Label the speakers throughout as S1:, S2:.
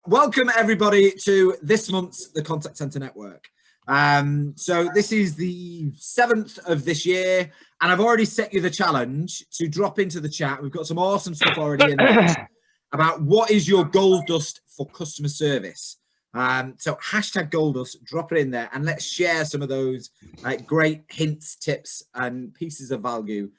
S1: Welcome everybody to this month's the Contact Center Network. So this is the 7th of this year, and I've already set you the challenge to drop into the chat. We've got some awesome stuff already in there about what is your gold dust for customer service. So hashtag gold dust, drop it in there, and let's share some of those great hints, tips, and pieces of value,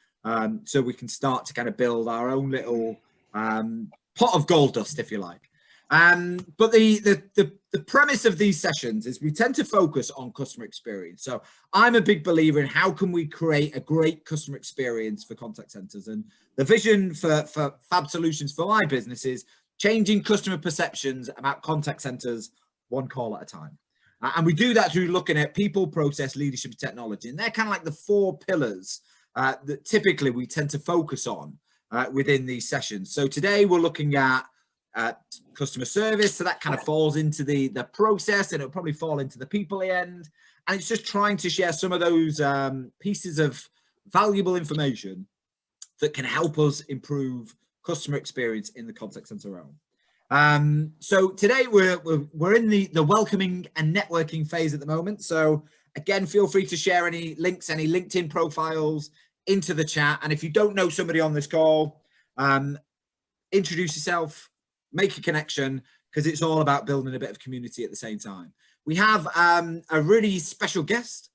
S1: so we can start to kind of build our own little pot of gold dust, if you like. But the premise of these sessions is we tend to focus on customer experience. So I'm a big believer in how can we create a great customer experience for contact centers, and the vision for Fab Solutions for my business is changing customer perceptions about contact centers one call at a time. And we do that through looking at people, process, leadership, and technology. And they're kind of like the 4 pillars that typically we tend to focus on within these sessions. So today we're looking at customer service, so that kind of falls into the process, and it'll probably fall into the people end, and it's just trying to share some of those pieces of valuable information that can help us improve customer experience in the contact center realm. So today we're in the welcoming and networking phase at the moment, so again, feel free to share any links, any LinkedIn profiles into the chat, and if you don't know somebody on this call, introduce yourself, make a connection, because it's all about building a bit of community at the same time. We have a really special guest,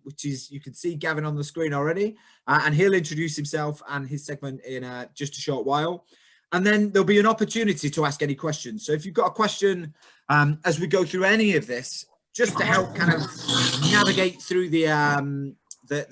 S1: which is, you can see Gavin on the screen already, and he'll introduce himself and his segment in just a short while. And then there'll be an opportunity to ask any questions. So if you've got a question as we go through any of this, just to help kind of navigate through the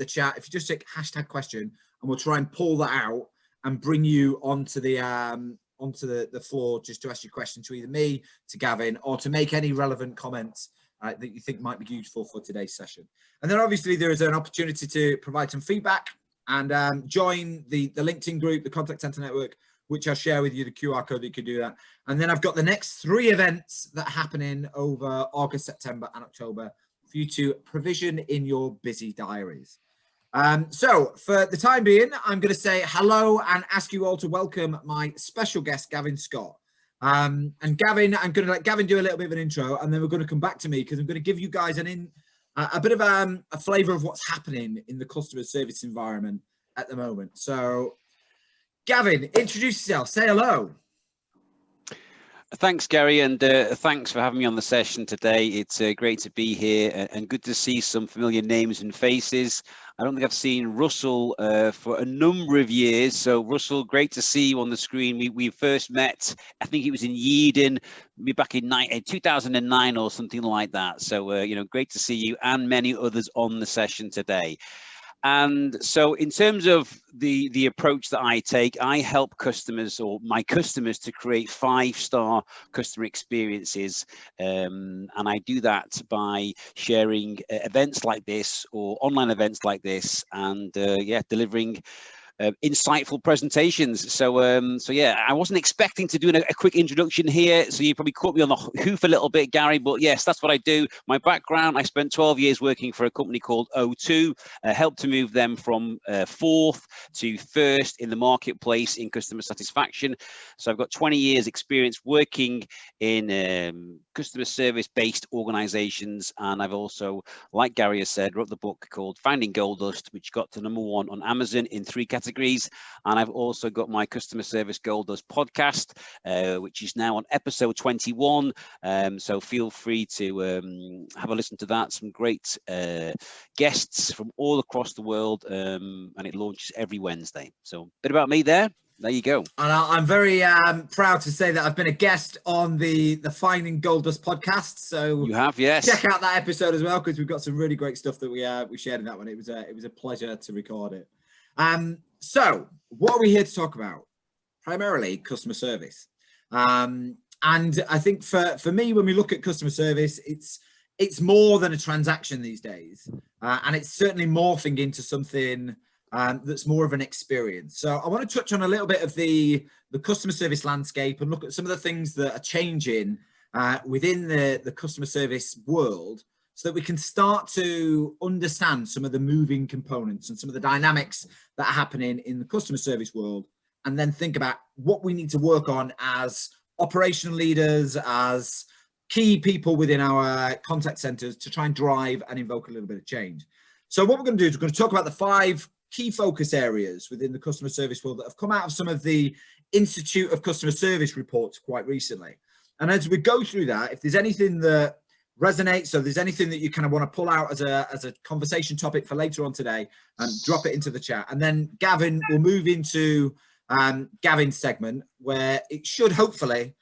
S1: chat, if you just take hashtag question, and we'll try and pull that out and bring you onto the floor just to ask your question to either me, to Gavin, or to make any relevant comments that you think might be useful for today's session. And then obviously there is an opportunity to provide some feedback and join the LinkedIn group, the Contact Center Network, which I'll share with you, the QR code that you can do that. And then I've got the next 3 events that are happening over August, September, and October for you to provision in your busy diaries. So for the time being, I'm going to say hello and ask you all to welcome my special guest, Gavin Scott. And Gavin, I'm going to let Gavin do a little bit of an intro, and then we're going to come back to me, because I'm going to give you guys a bit of a flavour of what's happening in the customer service environment at the moment. So Gavin, introduce yourself, say hello.
S2: Thanks, Gary, and thanks for having me on the session today. It's great to be here and good to see some familiar names and faces. I don't think I've seen Russell for a number of years. So Russell, great to see you on the screen. We first met, I think it was in Yeadon, maybe back in 2009 or something like that. So, great to see you and many others on the session today. And so in terms of the approach that I take, I help customers, or my customers, to create 5-star customer experiences. And I do that by sharing events like this, or online events like this, and delivering insightful presentations. So yeah, I wasn't expecting to do a quick introduction here, so you probably caught me on the hoof a little bit, Gary, but yes, that's what I do. My background, I spent 12 years working for a company called O2, helped to move them from 4th to 1st in the marketplace in customer satisfaction. So I've got 20 years experience working in customer service based organizations, and I've also, like Gary has said, wrote the book called Finding Gold Dust, which got to #1 on Amazon in 3 categories. And I've also got my Customer Service Gold Dust podcast, which is now on episode 21. So feel free to have a listen to that. Some great guests from all across the world, and it launches every Wednesday. So a bit about me there. There you go.
S1: And I'm very proud to say that I've been a guest on the Finding Gold Dust podcast. So
S2: you have, yes.
S1: Check out that episode as well, because we've got some really great stuff that we shared in that one. It was a pleasure to record it. So what are we here to talk about? Primarily customer service. And I think for me, when we look at customer service, it's more than a transaction these days. And it's certainly morphing into something that's more of an experience. So I want to touch on a little bit of the customer service landscape and look at some of the things that are changing within the customer service world, so that we can start to understand some of the moving components and some of the dynamics that are happening in the customer service world, and then think about what we need to work on as operational leaders, as key people within our contact centers to try and drive and invoke a little bit of change. So what we're going to do is we're going to talk about the 5 key focus areas within the customer service world that have come out of some of the Institute of Customer Service reports quite recently. And as we go through that, if there's anything that resonates, so there's anything that you kind of want to pull out as a conversation topic for later on today, and drop it into the chat. And then Gavin will move into Gavin's segment, where it should hopefully,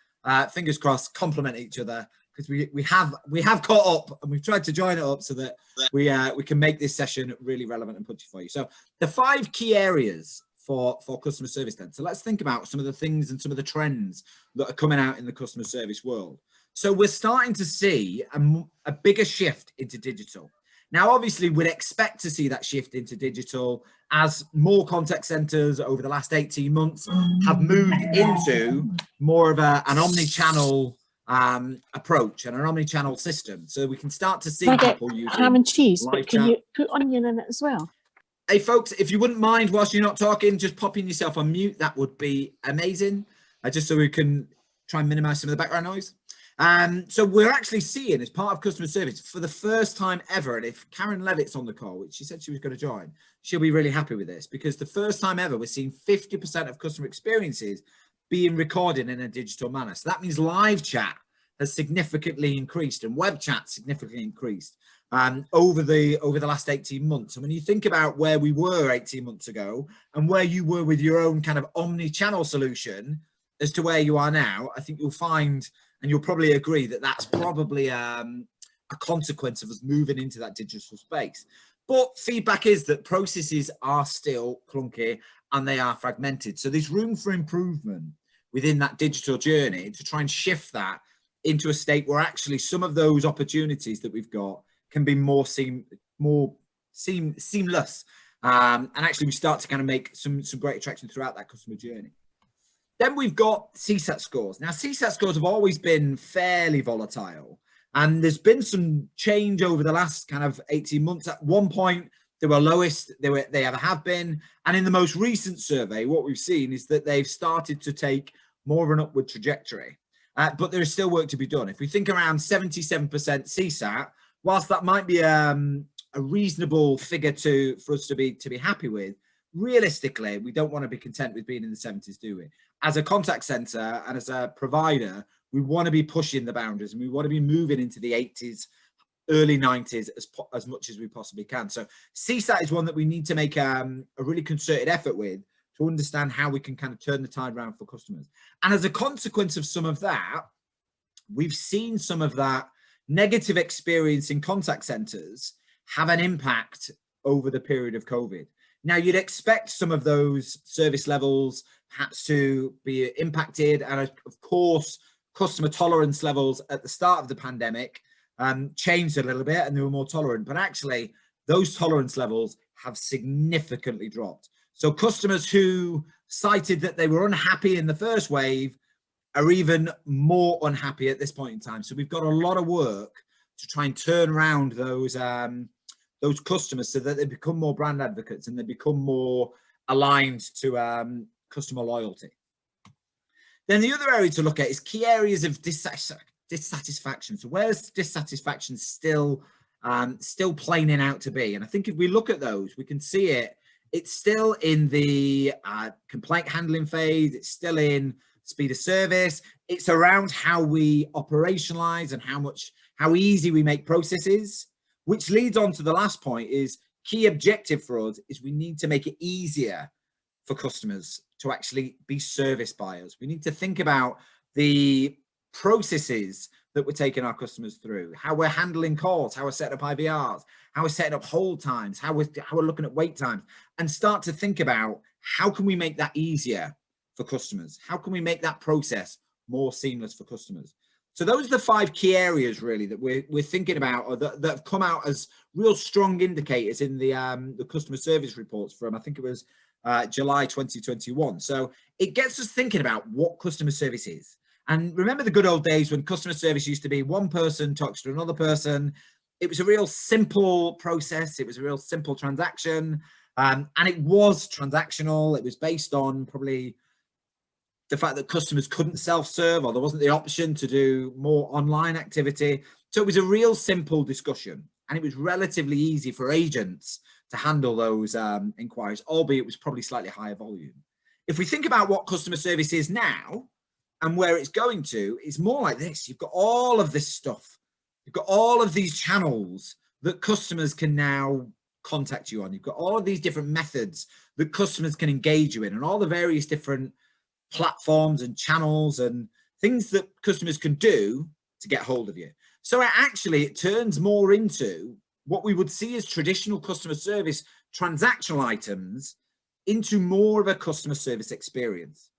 S1: fingers crossed, complement each other, because we have caught up and we've tried to join it up so that we can make this session really relevant and punchy for you. So the 5 key areas for customer service then. So let's think about some of the things and some of the trends that are coming out in the customer service world. So we're starting to see a bigger shift into digital. Now, obviously, we'd expect to see that shift into digital as more contact centers over the last 18 months have moved into more of an omni-channel approach and an omni-channel system. So we can start to see people using
S3: ham and cheese,
S1: live
S3: but can
S1: chat.
S3: you put onion in it as well?
S1: Hey, folks, if you wouldn't mind, whilst you're not talking, just popping yourself on mute, that would be amazing, just so we can try and minimize some of the background noise. So we're actually seeing, as part of customer service, for the first time ever, and if Karen Levitt's on the call, which she said she was going to join, she'll be really happy with this, because the first time ever, we're seeing 50% of customer experiences being recorded in a digital manner. So that means live chat has significantly increased and web chat significantly increased over the last 18 months. And when you think about where we were 18 months ago and where you were with your own kind of omni-channel solution as to where you are now, I think you'll find, and you'll probably agree, that that's probably a consequence of us moving into that digital space. But feedback is that processes are still clunky and they are fragmented. So there's room for improvement within that digital journey to try and shift that into a state where actually some of those opportunities that we've got can be more seamless. And actually we start to kind of make some great attraction throughout that customer journey. Then we've got CSAT scores. Now, CSAT scores have always been fairly volatile, and there's been some change over the last kind of 18 months. At one point, they were lowest they ever have been. And in the most recent survey, what we've seen is that they've started to take more of an upward trajectory. But there is still work to be done. If we think around 77% CSAT, whilst that might be a reasonable figure for us to be happy with, realistically, we don't want to be content with being in the 70s, do we? As a contact center and as a provider, we want to be pushing the boundaries, and we want to be moving into the 80s, early 90s as much as we possibly can. So CSAT is one that we need to make a really concerted effort with to understand how we can kind of turn the tide around for customers. And as a consequence of some of that, we've seen some of that negative experience in contact centers have an impact over the period of COVID. Now, you'd expect some of those service levels perhaps to be impacted, and of course, customer tolerance levels at the start of the pandemic changed a little bit and they were more tolerant, but actually those tolerance levels have significantly dropped. So customers who cited that they were unhappy in the first wave are even more unhappy at this point in time. So we've got a lot of work to try and turn around those customers so that they become more brand advocates and they become more aligned to customer loyalty. Then the other area to look at is key areas of dissatisfaction. So where's dissatisfaction still playing out to be? And I think if we look at those, we can see it's still in the complaint handling phase. It's still in speed of service. It's around how we operationalize and how easy we make processes, which leads on to the last point. Is key objective for us is we need to make it easier for customers to actually be serviced by us. We need to think about the processes that we're taking our customers through, how we're handling calls, how we're setting up IVRs, how we're setting up hold times, how we're looking at wait times, and start to think about how can we make that easier for customers? How can we make that process more seamless for customers? So those are the 5 key areas really that we're thinking about, or that have come out as real strong indicators in the customer service reports from, I think it was July 2021. So it gets us thinking about what customer service is. And remember the good old days when customer service used to be one person talks to another person. It was a real simple process. It was a real simple transaction. And it was transactional. It was based on probably the fact that customers couldn't self-serve, or there wasn't the option to do more online activity. So it was a real simple discussion, and it was relatively easy for agents to handle those inquiries, albeit it was probably slightly higher volume. If we think about what customer service is now and where it's going to, it's more like this. You've got all of this stuff. You've got all of these channels that customers can now contact you on. You've got all of these different methods that customers can engage you in, and all the various different platforms and channels and things that customers can do to get hold of you. So it turns more into what we would see as traditional customer service transactional items into more of a customer service experience.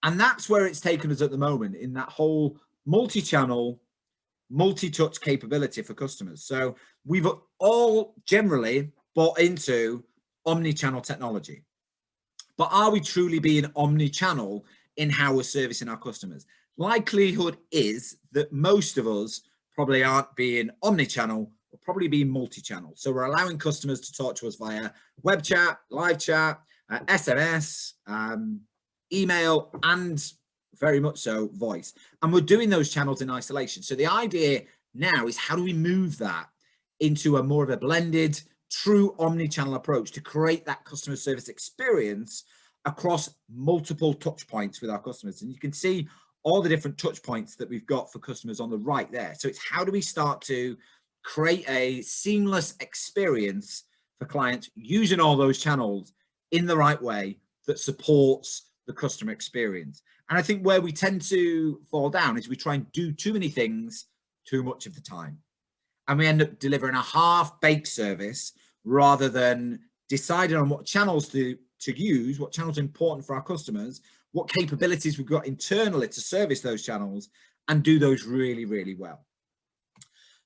S1: And that's where it's taken us at the moment, in that whole multi-channel, multi-touch capability for customers. So we've all generally bought into omni-channel technology. But are we truly being omni-channel in how we're servicing our customers? Likelihood is that most of us probably aren't being omni-channel, we're probably being multi-channel. So we're allowing customers to talk to us via web chat, live chat, SMS, email, and very much so voice. And we're doing those channels in isolation. So the idea now is, how do we move that into a more of a blended, true omni-channel approach to create that customer service experience across multiple touch points with our customers? And you can see all the different touch points that we've got for customers on the right there. So it's, how do we start to create a seamless experience for clients using all those channels in the right way that supports the customer experience? And I think where we tend to fall down is we try and do too many things too much of the time. And we end up delivering a half-baked service rather than deciding on what channels to use, what channels are important for our customers, what capabilities we've got internally to service those channels, and do those really, really well.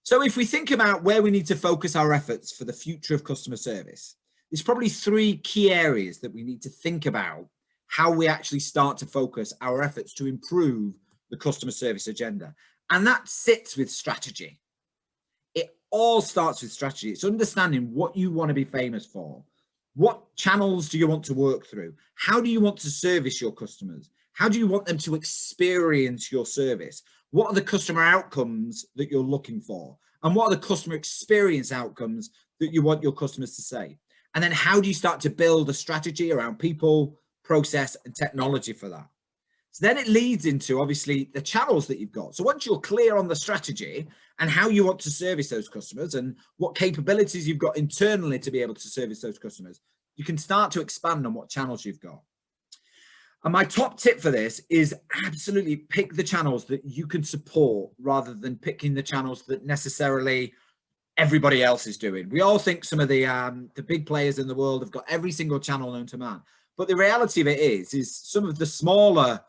S1: So if we think about where we need to focus our efforts for the future of customer service, there's probably three key areas that we need to think about how we actually start to focus our efforts to improve the customer service agenda. And that sits with strategy. It all starts with strategy. It's understanding what you want to be famous for. What channels do you want to work through? How do you want to service your customers? How do you want them to experience your service? What are the customer outcomes that you're looking for? And what are the customer experience outcomes that you want your customers to say? And then how do you start to build a strategy around people, process, and technology for that? So then it leads into, obviously, the channels that you've got. So once you're clear on the strategy and how you want to service those customers and what capabilities you've got internally to be able to service those customers, you can start to expand on what channels you've got. And my top tip for this is absolutely pick the channels that you can support rather than picking the channels that necessarily everybody else is doing. We all think some of the big players in the world have got every single channel known to man. But the reality of it is some of the smaller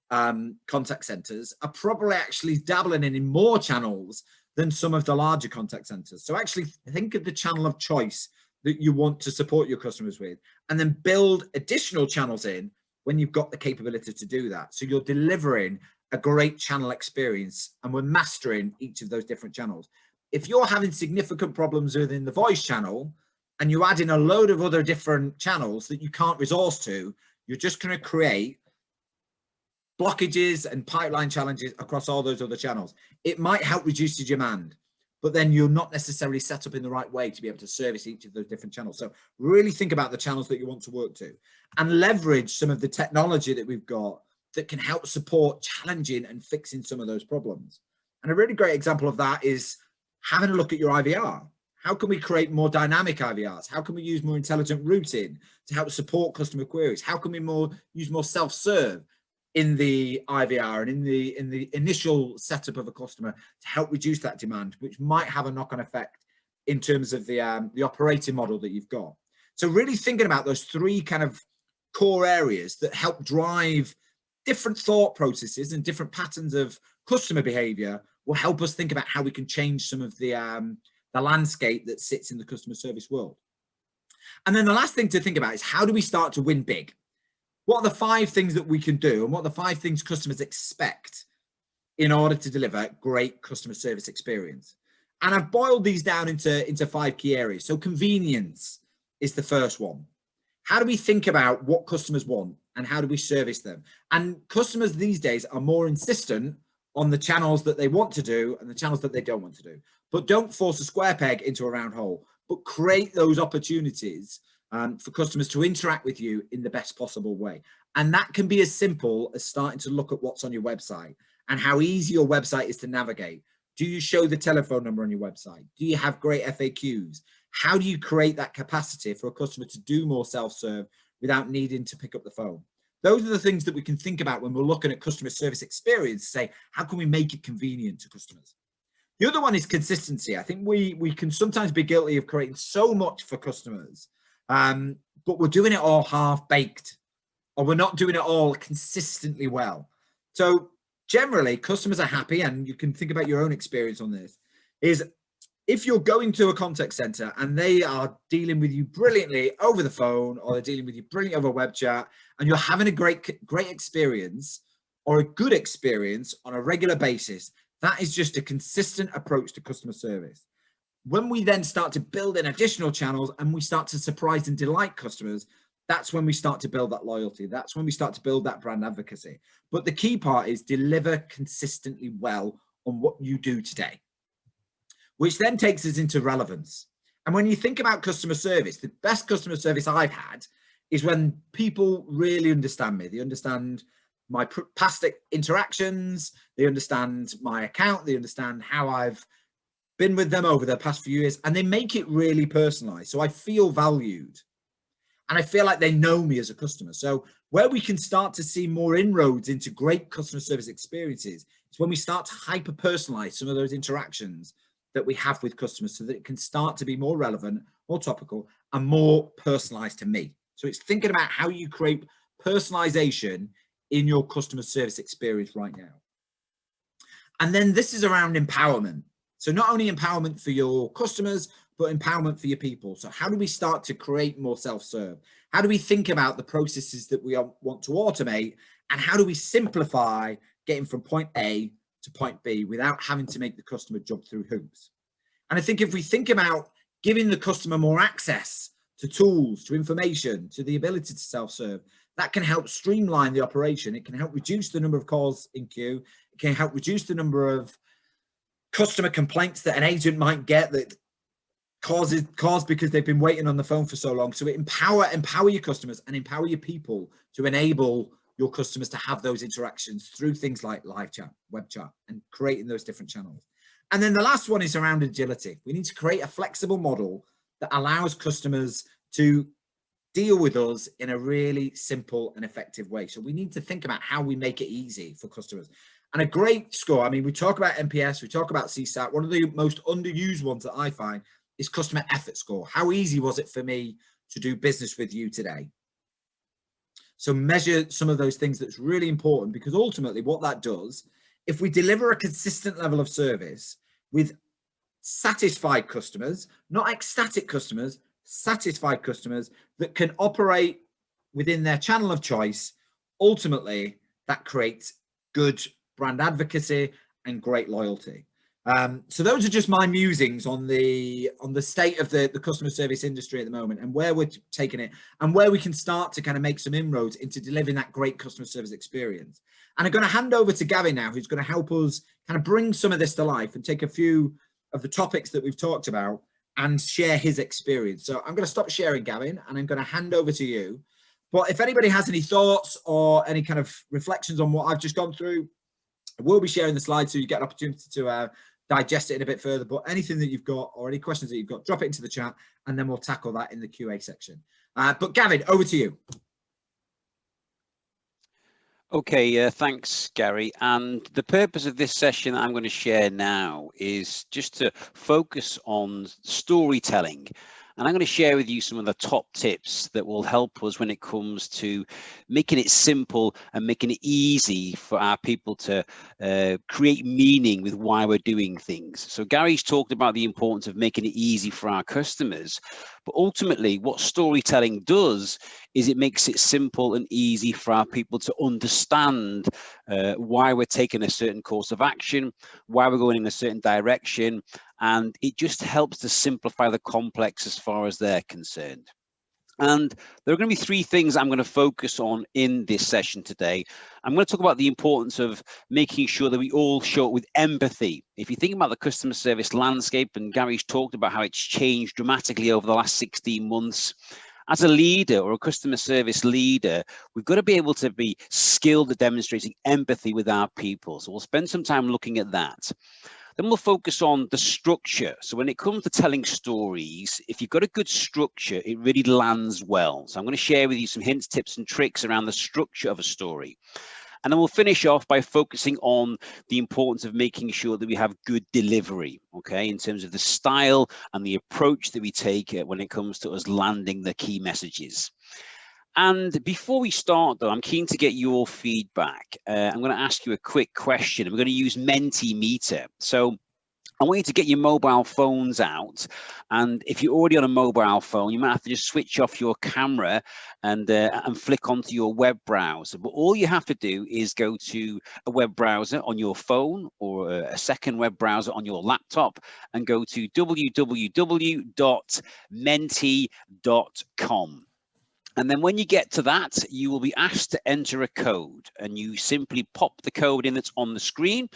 S1: contact centers are probably actually dabbling in more channels than some of the larger contact centers. So actually think of the channel of choice that you want to support your customers with, and then build additional channels in when you've got the capability to do that. So you're delivering a great channel experience, and we're mastering each of those different channels. If you're having significant problems within the voice channel and you add in a load of other different channels that you can't resource to, you're just going to create blockages and pipeline challenges across all those other channels. It might help reduce your demand, but then you're not necessarily set up in the right way to be able to service each of those different channels. So really think about the channels that you want to work to and leverage some of the technology that we've got that can help support challenging and fixing some of those problems. And a really great example of that is having a look at your IVR. How can we create more dynamic IVRs? How can we use more intelligent routing to help support customer queries? How can we use more self-serve in the IVR and in the initial setup of a customer to help reduce that demand, which might have a knock-on effect in terms of the operating model that you've got. So really thinking about those three kind of core areas that help drive different thought processes and different patterns of customer behavior will help us think about how we can change some of the landscape that sits in the customer service world. And then the last thing to think about is, how do we start to win big? What are the 5 things that we can do, and what are the 5 things customers expect in order to deliver great customer service experience? And I've boiled these down into 5 key areas. So convenience is the first one. How do we think about what customers want and how do we service them? And customers these days are more insistent on the channels that they want to do and the channels that they don't want to do. But don't force a square peg into a round hole, but create those opportunities for customers to interact with you in the best possible way. And that can be as simple as starting to look at what's on your website and how easy your website is to navigate. Do you show the telephone number on your website? Do you have great FAQs? How do you create that capacity for a customer to do more self-serve without needing to pick up the phone? Those are the things that we can think about when we're looking at customer service experience, say, how can we make it convenient to customers? The other one is consistency. I think we can sometimes be guilty of creating so much for customers, but we're doing it all half-baked, or we're not doing it all consistently well. So generally, customers are happy, and you can think about your own experience on this, is if you're going to a contact center and they are dealing with you brilliantly over the phone, or they're dealing with you brilliantly over web chat, and you're having a great experience or a good experience on a regular basis, that is just a consistent approach to customer service. When we then start to build in additional channels and we start to surprise and delight customers, that's when we start to build that loyalty. That's when we start to build that brand advocacy. But the key part is deliver consistently well on what you do today, which then takes us into relevance. And when you think about customer service, the best customer service I've had is when people really understand me. They understand my past interactions, they understand my account, they understand how I've been with them over the past few years, and they make it really personalized. So I feel valued. And I feel like they know me as a customer. So where we can start to see more inroads into great customer service experiences is when we start to hyper-personalize some of those interactions that we have with customers, so that it can start to be more relevant, more topical, and more personalized to me. So it's thinking about how you create personalization in your customer service experience right now. And then this is around empowerment. So not only empowerment for your customers, but empowerment for your people. So how do we start to create more self-serve? How do we think about the processes that we want to automate? And how do we simplify getting from point A to point B without having to make the customer jump through hoops? And I think if we think about giving the customer more access to tools, to information, to the ability to self-serve, that can help streamline the operation. It can help reduce the number of calls in queue. It can help reduce the number of customer complaints that an agent might get that caused because they've been waiting on the phone for so long. So empower your customers and empower your people to enable your customers to have those interactions through things like live chat, web chat, and creating those different channels. And then the last one is around agility. We need to create a flexible model that allows customers to deal with us in a really simple and effective way. So we need to think about how we make it easy for customers. And a great score, I mean, we talk about NPS, we talk about CSAT. One of the most underused ones that I find is customer effort score. How easy was it for me to do business with you today? So measure some of those things. That's really important, because ultimately what that does, if we deliver a consistent level of service with satisfied customers, not ecstatic customers, satisfied customers that can operate within their channel of choice, ultimately that creates good brand advocacy and great loyalty. So those are just my musings on the state of the customer service industry at the moment, and where we're taking it, and where we can start to kind of make some inroads into delivering that great customer service experience. And I'm going to hand over to Gavin now, who's going to help us kind of bring some of this to life and take a few of the topics that we've talked about and share his experience. So I'm going to stop sharing, Gavin, and I'm going to hand over to you. But if anybody has any thoughts or any kind of reflections on what I've just gone through, I will be sharing the slides so you get an opportunity to digest it in a bit further. But anything that you've got or any questions that you've got, drop it into the chat and then we'll tackle that in the QA section. But Gavin, over to you.
S2: Okay, thanks, Gary. And the purpose of this session that I'm going to share now is just to focus on storytelling. And I'm going to share with you some of the top tips that will help us when it comes to making it simple and making it easy for our people to create meaning with why we're doing things. So Gary's talked about the importance of making it easy for our customers, but ultimately what storytelling does is it makes it simple and easy for our people to understand why we're taking a certain course of action, why we're going in a certain direction, and it just helps to simplify the complex as far as they're concerned. And there are going to be three things I'm going to focus on in this session today. I'm going to talk about the importance of making sure that we all show up with empathy. If you think about the customer service landscape, and Gary's talked about how it's changed dramatically over the last 16 months, as a leader or a customer service leader, we've got to be able to be skilled at demonstrating empathy with our people. So we'll spend some time looking at that. Then we'll focus on the structure. So when it comes to telling stories, if you've got a good structure, it really lands well. So I'm going to share with you some hints, tips, and tricks around the structure of a story. And then we'll finish off by focusing on the importance of making sure that we have good delivery, okay, in terms of the style and the approach that we take when it comes to us landing the key messages. And before we start, though, I'm keen to get your feedback. I'm going to ask you a quick question. We're going to use Mentimeter. So I want you to get your mobile phones out. And if you're already on a mobile phone, you might have to just switch off your camera and flick onto your web browser. But all you have to do is go to a web browser on your phone or a second web browser on your laptop and go to www.menti.com. And then when you get to that, you will be asked to enter a code, and you simply pop the code in that's on the screen.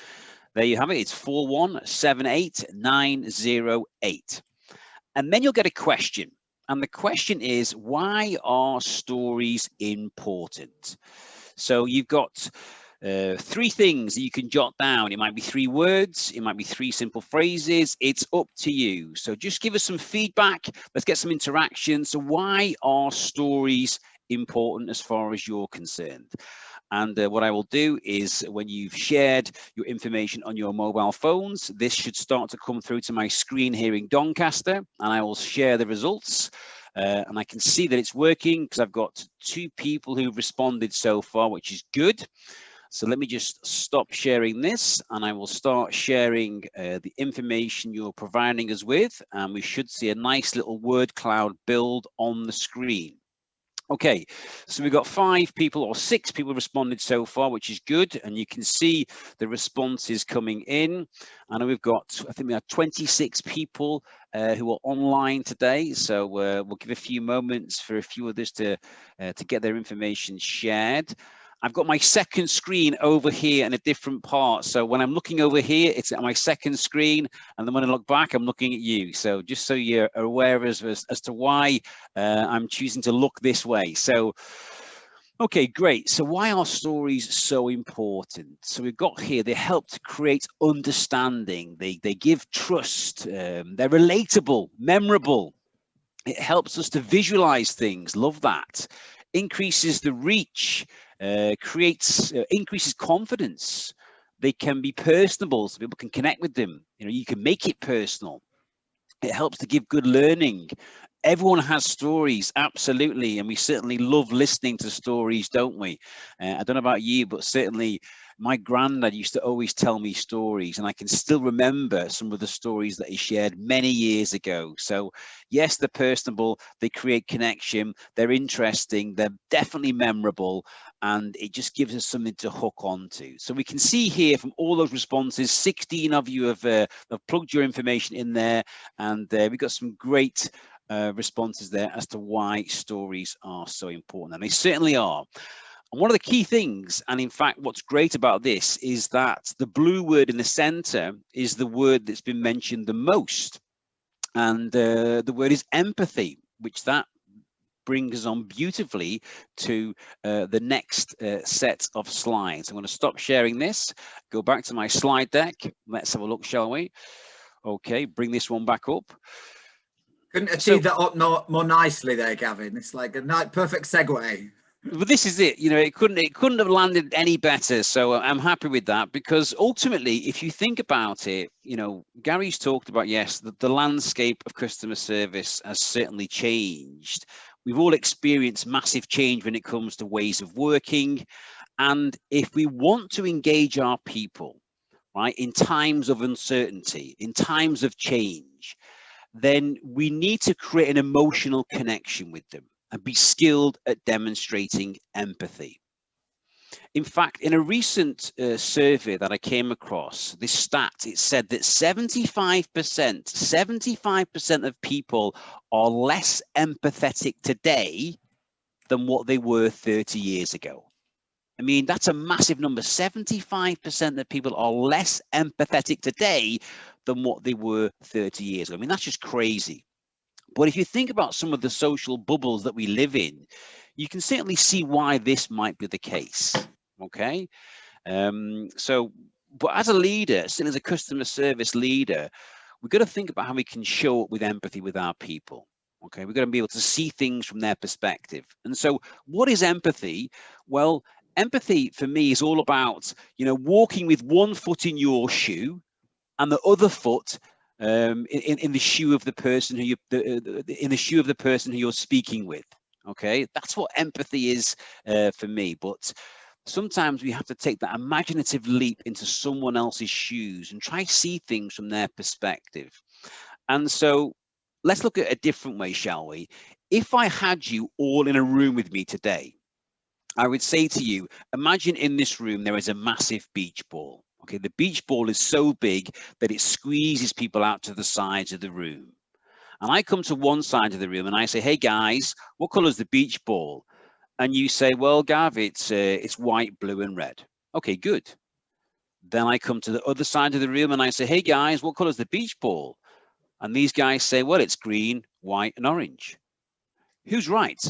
S2: There you have it. It's 4178908. And then you'll get a question. And the question is, why are stories important? So you've got three things that you can jot down. It might be 3 words, it might be 3 simple phrases. It's up to you. So just give us some feedback. Let's get some interaction. So why are stories important as far as you're concerned? And what I will do is, when you've shared your information on your mobile phones, this should start to come through to my screen here in Doncaster, and I will share the results. And I can see that it's working because I've got 2 people who've responded so far, which is good. So let me just stop sharing this, and I will start sharing the information you're providing us with, and we should see a nice little word cloud build on the screen. Okay, so we've got 5 people or 6 people responded so far, which is good, and you can see the responses coming in. And we've got, I think we have 26 people who are online today, so we'll give a few moments for a few others to get their information shared. I've got my second screen over here in a different part. So when I'm looking over here, it's at my second screen. And then when I look back, I'm looking at you. So just so you're aware as to why I'm choosing to look this way. So, okay, great. So why are stories so important? So we've got here, they help to create understanding. They give trust. They're relatable, memorable. It helps us to visualize things. Love that. Increases the reach. Increases confidence. They can be personable, so people can connect with them. You know, you can make it personal. It helps to give good learning. Everyone has stories, absolutely, and we certainly love listening to stories, don't we? I don't know about you, but certainly my granddad used to always tell me stories, and I can still remember some of the stories that he shared many years ago. So yes, they're personable, they create connection, they're interesting, they're definitely memorable, and it just gives us something to hook onto. So we can see here from all those responses, 16 of you have plugged your information in there, and we've got some great responses there as to why stories are so important, and they certainly are. And one of the key things, and in fact what's great about this, is that the blue word in the center is the word that's been mentioned the most, and the word is empathy, which that brings us on beautifully to the next set of slides. I'm going to stop sharing this, go back to my slide deck. Let's have a look, shall we? Okay, bring this one back up.
S1: Couldn't achieve that up more nicely there, Gavin. It's like a perfect segue.
S2: But this is it, you know, it couldn't have landed any better. So I'm happy with that, because ultimately, if you think about it, you know, Gary's talked about, yes, the landscape of customer service has certainly changed. We've all experienced massive change when it comes to ways of working. And if we want to engage our people, right, in times of uncertainty, in times of change, then we need to create an emotional connection with them and be skilled at demonstrating empathy. In fact, in a recent survey that I came across, this stat, it said that 75% of people are less empathetic today than what they were 30 years ago. I mean, that's a massive number. 75% of people are less empathetic today than what they were 30 years ago. I mean, that's just crazy. But if you think about some of the social bubbles that we live in, you can certainly see why this might be the case. Okay. But as a leader, still as a customer service leader, we've got to think about how we can show up with empathy with our people. Okay. We've got to be able to see things from their perspective. And so what is empathy? Well, empathy for me is all about, walking with one foot in your shoe and the other foot in the shoe of the person who you're speaking with. Okay, that's what empathy is for me. But sometimes we have to take that imaginative leap into someone else's shoes and try to see things from their perspective. And so let's look at a different way, shall we? If I had you all in a room with me today, I would say to you, imagine in this room there is a massive beach ball. Okay, the beach ball is so big that it squeezes people out to the sides of the room. And I come to one side of the room and I say, hey guys, what color is the beach ball? And you say, well, Gav, it's white, blue, and red. Okay, good. Then I come to the other side of the room and I say, hey guys, what color is the beach ball? And these guys say, well, it's green, white, and orange. Who's right?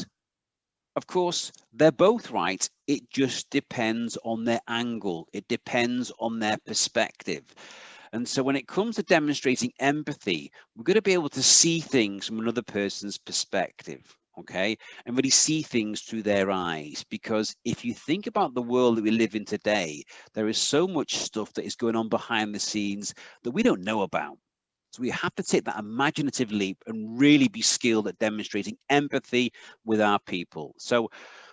S2: Of course, they're both right. It just depends on their angle. It depends on their perspective. And so when it comes to demonstrating empathy, we're going to be able to see things from another person's perspective, okay? And really see things through their eyes. Because if you think about the world that we live in today, there is so much stuff that is going on behind the scenes that we don't know about. So we have to take that imaginative leap and really be skilled at demonstrating empathy with our people. So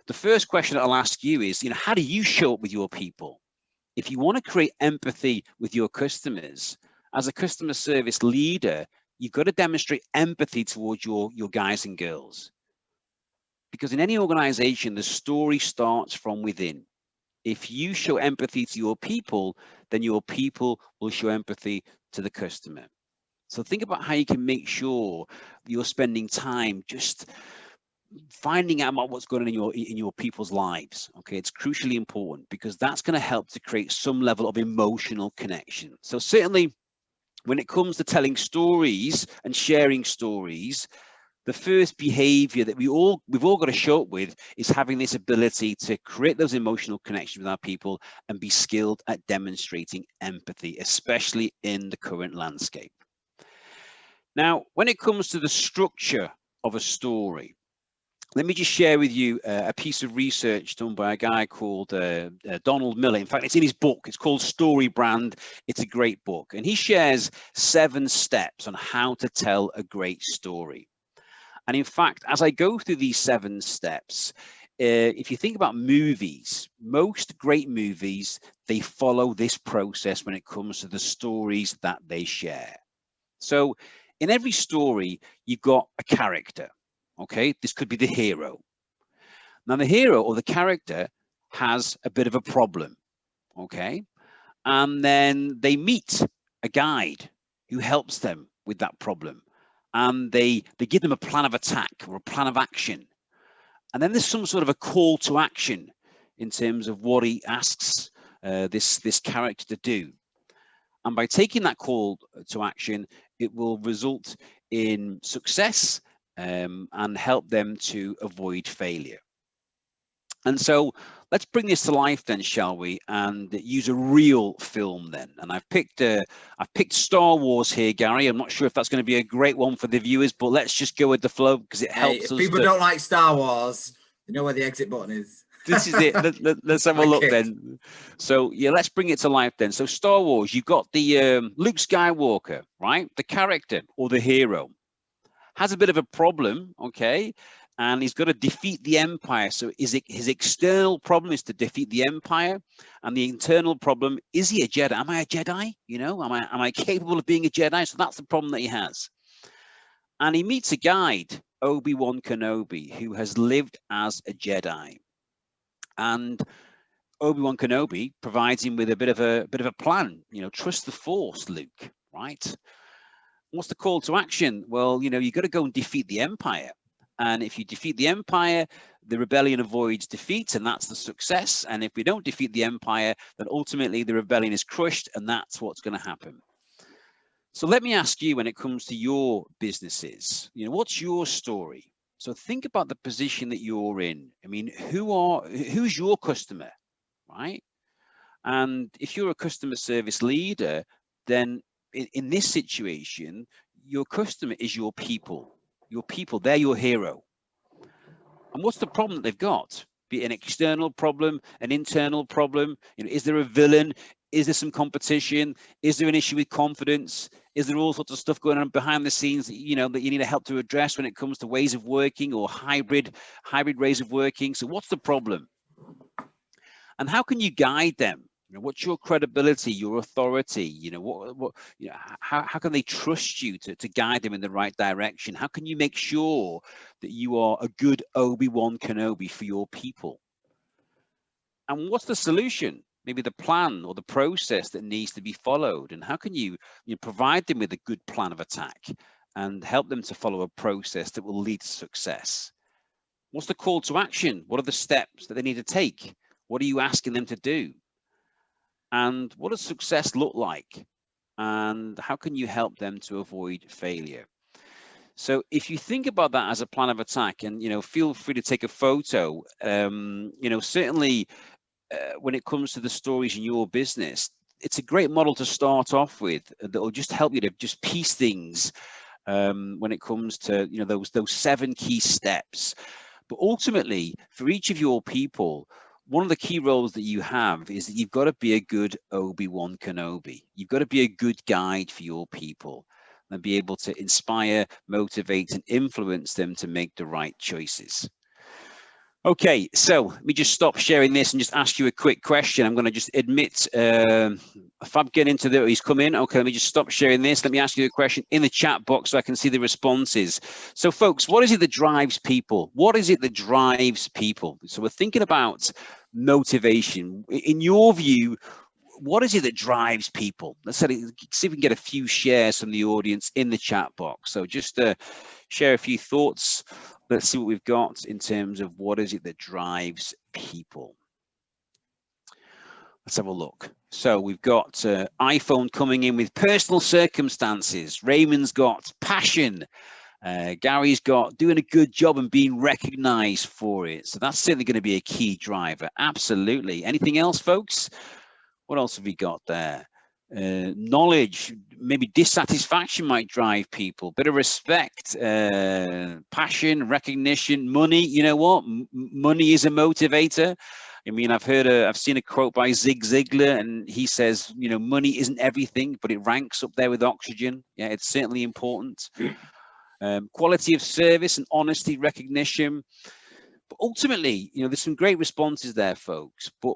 S2: the first question I'll ask you is, how do you show up with your people? If you want to create empathy with your customers, as a customer service leader, you've got to demonstrate empathy towards your guys and girls. Because in any organization, the story starts from within. If you show empathy to your people, then your people will show empathy to the customer. So think about how you can make sure that you're spending time just finding out about what's going on in your people's lives. Okay, it's crucially important because that's going to help to create some level of emotional connection. So certainly when it comes to telling stories and sharing stories, the first behavior that we've all got to show up with is having this ability to create those emotional connections with our people and be skilled at demonstrating empathy, especially in the current landscape. Now, when it comes to the structure of a story, let me just share with you a piece of research done by a guy called Donald Miller. In fact, it's in his book. It's called Story Brand. It's a great book. And he shares 7 steps on how to tell a great story. And in fact, as I go through these 7 steps, if you think about movies, most great movies, they follow this process when it comes to the stories that they share. So in every story, you've got a character. Okay, this could be the hero. Now, the hero or the character has a bit of a problem. Okay, and then they meet a guide who helps them with that problem. And they give them a plan of attack or a plan of action. And then there's some sort of a call to action in terms of what he asks this character to do. And by taking that call to action, it will result in success and help them to avoid failure. And so let's bring this to life then, shall we, and use a real film then. And I've picked Star Wars here, Gary. I'm not sure if that's going to be a great one for the viewers, but let's just go with the flow because it helps us.
S1: If people don't like Star Wars, you know where the exit button is.
S2: This is it. Let's have a look then. So yeah, let's bring it to life then. So Star Wars, you've got the Luke Skywalker, right? The character or the hero has a bit of a problem, okay? And he's got to defeat the Empire. So his external problem is to defeat the Empire, and the internal problem, is he a Jedi? Am I a Jedi? Am I capable of being a Jedi? So that's the problem that he has. And he meets a guide, Obi-Wan Kenobi, who has lived as a Jedi. And Obi-Wan Kenobi provides him with a bit of a plan. Trust the Force, Luke, right? What's the call to action? Well, you've got to go and defeat the Empire. And if you defeat the Empire, the rebellion avoids defeat, and that's the success. And if we don't defeat the Empire, then ultimately the rebellion is crushed, and that's what's going to happen. So let me ask you, when it comes to your businesses, what's your story? So think about the position that you're in. I mean, who's your customer, right? And if you're a customer service leader, then in this situation, your customer is your people. Your people, they're your hero. And what's the problem that they've got? Be it an external problem, an internal problem. Is there a villain? Is there some competition? Is there an issue with confidence? Is there all sorts of stuff going on behind the scenes that that you need help to address when it comes to ways of working or hybrid ways of working? So what's the problem? And how can you guide them? What's your credibility, your authority? How can they trust you to guide them in the right direction? How can you make sure that you are a good Obi-Wan Kenobi for your people? And what's the solution? Maybe the plan or the process that needs to be followed. And how can you provide them with a good plan of attack and help them to follow a process that will lead to success? What's the call to action? What are the steps that they need to take? What are you asking them to do? And what does success look like? And how can you help them to avoid failure? So if you think about that as a plan of attack, and feel free to take a photo, certainly when it comes to the stories in your business, it's a great model to start off with that will just help you to just piece things when it comes to those 7 key steps. But ultimately, for each of your people, one of the key roles that you have is that you've got to be a good Obi-Wan Kenobi. You've got to be a good guide for your people and be able to inspire, motivate, and influence them to make the right choices. Okay, so let me just stop sharing this and just ask you a quick question. I'm going to just admit, Fab getting into the, he's come in. Okay, let me just stop sharing this. Let me ask you a question in the chat box so I can see the responses. So folks, what is it that drives people? What is it that drives people? So we're thinking about motivation. In your view, what is it that drives people? Let's see if we can get a few shares from the audience in the chat box. So just share a few thoughts. Let's see what we've got in terms of what is it that drives people. Let's have a look. So we've got iPhone coming in with personal circumstances. Raymond's got passion. Gary's got doing a good job and being recognized for it. So that's certainly going to be a key driver. Absolutely. Anything else, folks? What else have we got there? Knowledge, maybe dissatisfaction might drive people. Bit of respect, passion, recognition, money. You know what? Money is a motivator. I mean, I've seen a quote by Zig Ziglar, and he says, money isn't everything, but it ranks up there with oxygen. Yeah, it's certainly important. Quality of service and honesty, recognition. But ultimately, there's some great responses there, folks. But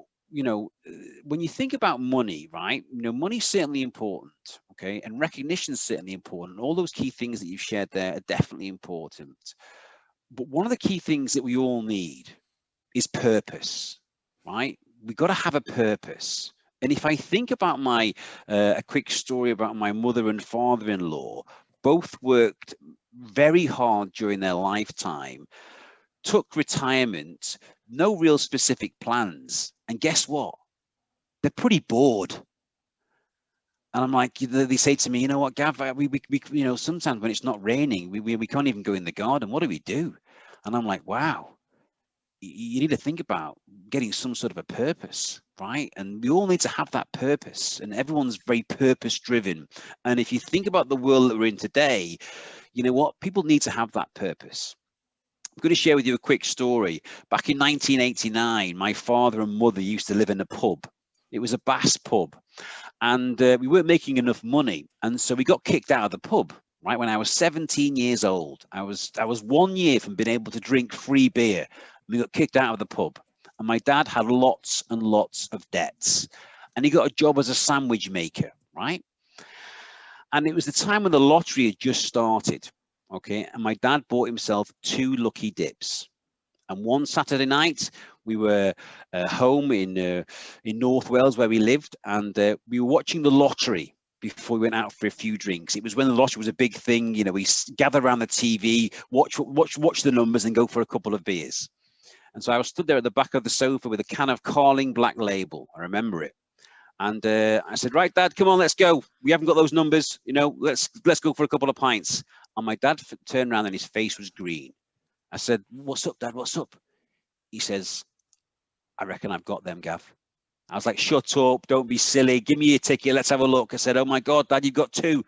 S2: when you think about money, right, money's certainly important, okay, and recognition is certainly important. All those key things that you've shared there are definitely important. But one of the key things that we all need is purpose, right? We've got to have a purpose. And if I think about a quick story about my mother and father-in-law, both worked very hard during their lifetime, took retirement, no real specific plans. And guess what? They're pretty bored. And I'm like, they say to me, you know what, Gav, we sometimes when it's not raining, we can't even go in the garden. What do we do? And I'm like, wow, you need to think about getting some sort of a purpose, right? And we all need to have that purpose, and everyone's very purpose driven. And if you think about the world that we're in today, you know what, people need to have that purpose. I'm going to share with you a quick story. Back in 1989, my father and mother used to live in a pub. It was a Bass pub, and we weren't making enough money, and so we got kicked out of the pub. Right when I was 17 years old, I was 1 year from being able to drink free beer. We got kicked out of the pub, and my dad had lots and lots of debts, and he got a job as a sandwich maker. Right, and it was the time when the lottery had just started. Okay, and my dad bought himself 2 lucky dips. And one Saturday night, We were home in North Wales where we lived, and we were watching the lottery before we went out for a few drinks. It was when the lottery was a big thing. You know, we gather around the TV, watch the numbers, and go for a couple of beers. And so I was stood there at the back of the sofa with a can of Carling Black Label. I remember it. And I said, right, Dad, come on, let's go. We haven't got those numbers, you know, let's go for a couple of pints. And my dad turned around and his face was green. I said, what's up, Dad, what's up? He says, I reckon I've got them, Gav. I was like, shut up, don't be silly. Give me your ticket, let's have a look. I said, oh my God, Dad, you've got 2.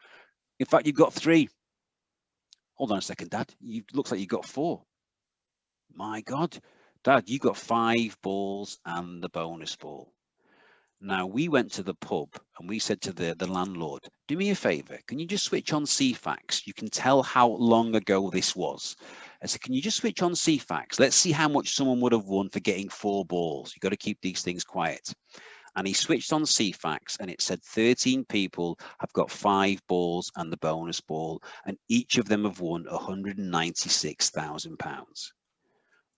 S2: In fact, you've got 3. Hold on a second, Dad. Looks like you got 4. My God, Dad, you got 5 balls and the bonus ball. Now, we went to the pub and we said to the landlord, do me a favor, can you just switch on CFAX? You can tell how long ago this was. I said, can you just switch on CFAX? Let's see how much someone would have won for getting 4 balls. You've got to keep these things quiet. And he switched on CFAX and it said 13 people have got 5 balls and the bonus ball, and each of them have won £196,000.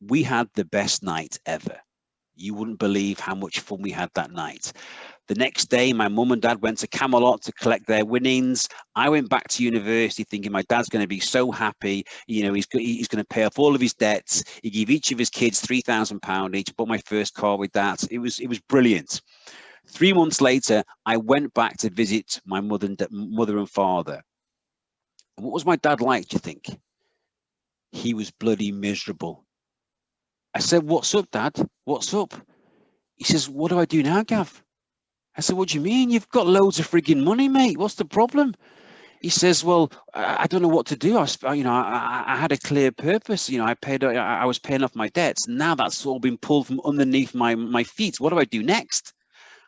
S2: We had the best night ever. You wouldn't believe how much fun we had that night. The next day, my mum and dad went to Camelot to collect their winnings. I went back to university thinking my dad's going to be so happy. You know, he's going to pay off all of his debts. He gave each of his kids £3,000 each. Bought my first car with that. It was brilliant. 3 months later, I went back to visit my mother and father. And what was my dad like, do you think? He was bloody miserable. I said, what's up, Dad? What's up? He says, what do I do now, Gav? I said, what do you mean? You've got loads of frigging money, mate. What's the problem? He says, well, I don't know what to do. I had a clear purpose. You know, I was paying off my debts. Now that's all been pulled from underneath my feet. What do I do next?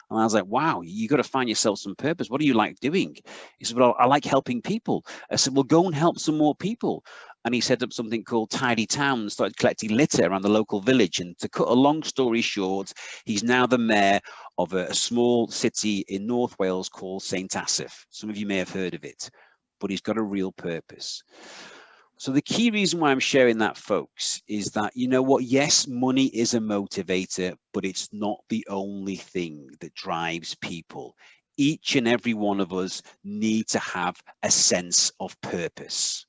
S2: And I was like, wow, you got to find yourself some purpose. What do you like doing? He said, well, I like helping people. I said, well, go and help some more people. And he set up something called Tidy Town and started collecting litter around the local village. And to cut a long story short, he's now the mayor of a small city in North Wales called St. Asaph. Some of you may have heard of it, but he's got a real purpose. So the key reason why I'm sharing that, folks, is that, you know what? Yes, money is a motivator, but it's not the only thing that drives people. Each and every one of us need to have a sense of purpose.